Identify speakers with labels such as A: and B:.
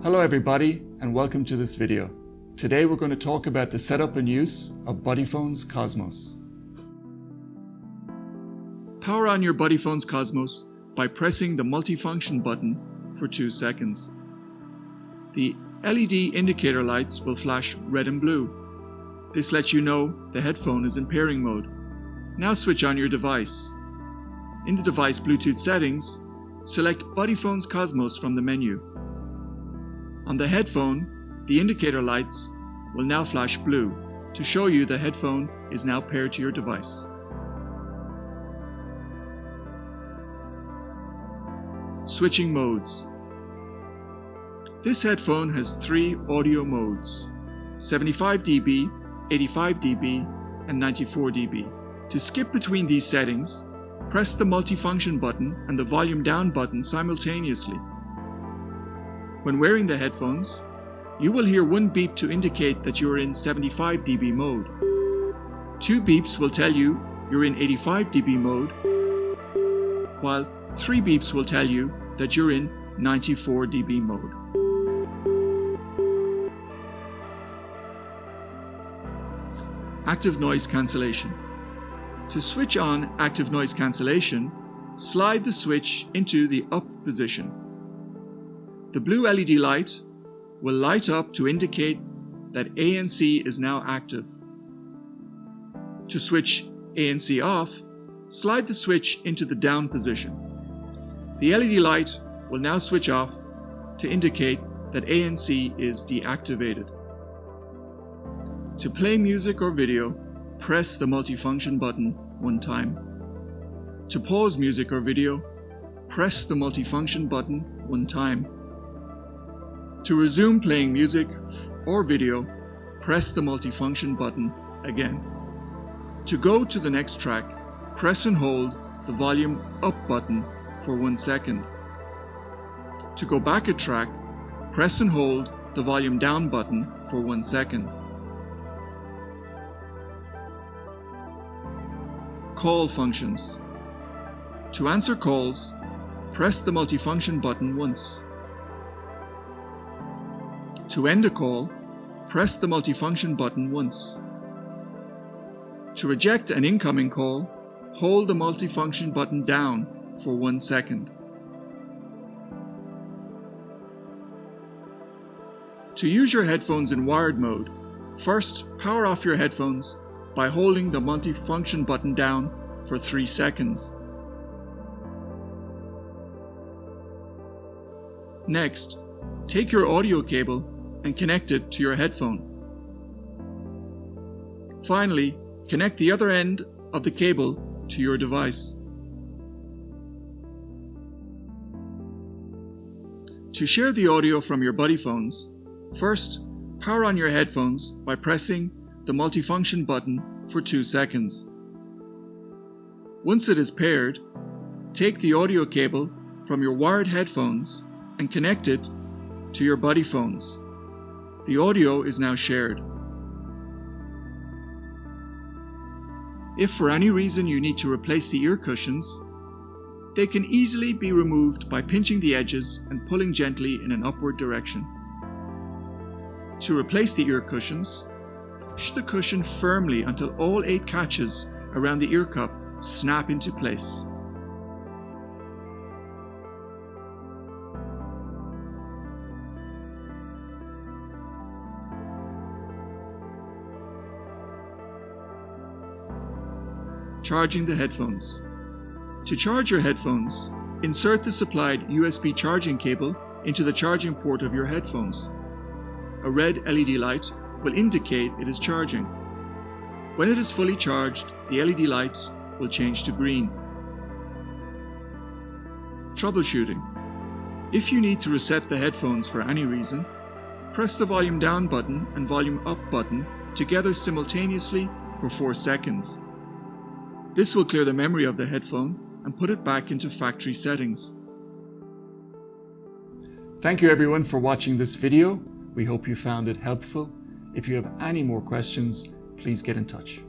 A: Hello everybody and welcome to this video. Today we're going to talk about the setup and use of BuddyPhones Cosmos. Power on your BuddyPhones Cosmos by pressing the multifunction button for 2 seconds. The LED indicator lights will flash red and blue. This lets you know the headphone is in pairing mode. Now switch on your device. In the device Bluetooth settings, select BuddyPhones Cosmos from the menu. On the headphone, the indicator lights will now flash blue to show you the headphone is now paired to your device. Switching modes. This headphone has 3 audio modes: 75 dB, 85 dB, and 94 dB. To skip between these settings, press the multifunction button and the volume down button simultaneously. When wearing the headphones, you will hear one beep to indicate that you are in 75 dB mode. 2 beeps will tell you you're in 85 dB mode, while 3 beeps will tell you that you're in 94 dB mode. Active noise cancellation. To switch on active noise cancellation, slide the switch into the up position. The blue LED light will light up to indicate that ANC is now active. To switch ANC off, slide the switch into the down position. The LED light will now switch off to indicate that ANC is deactivated. To play music or video, press the multifunction button 1 time. To pause music or video, press the multifunction button 1 time. To resume playing music or video, press the multifunction button again. To go to the next track, press and hold the volume up button for 1 second. To go back a track, press and hold the volume down button for 1 second. Call functions. To answer calls, press the multifunction button once. To end a call, press the multifunction button once. To reject an incoming call, hold the multifunction button down for 1 second. To use your headphones in wired mode, first power off your headphones by holding the multifunction button down for 3 seconds. Next, take your audio cable and connect it to your headphone. Finally, connect the other end of the cable to your device. To share the audio from your BuddyPhones, first power on your headphones by pressing the multifunction button for 2 seconds. Once it is paired, take the audio cable from your wired headphones and connect it to your BuddyPhones. The audio is now shared. If for any reason you need to replace the ear cushions, they can easily be removed by pinching the edges and pulling gently in an upward direction. To replace the ear cushions, push the cushion firmly until all 8 catches around the ear cup snap into place. Charging the headphones. To charge your headphones, insert the supplied USB charging cable into the charging port of your headphones. A red LED light will indicate it is charging. When it is fully charged, the LED light will change to green. Troubleshooting. If you need to reset the headphones for any reason, press the volume down button and volume up button together simultaneously for 4 seconds. This will clear the memory of the headphone and put it back into factory settings. Thank you everyone for watching this video. We hope you found it helpful. If you have any more questions, please get in touch.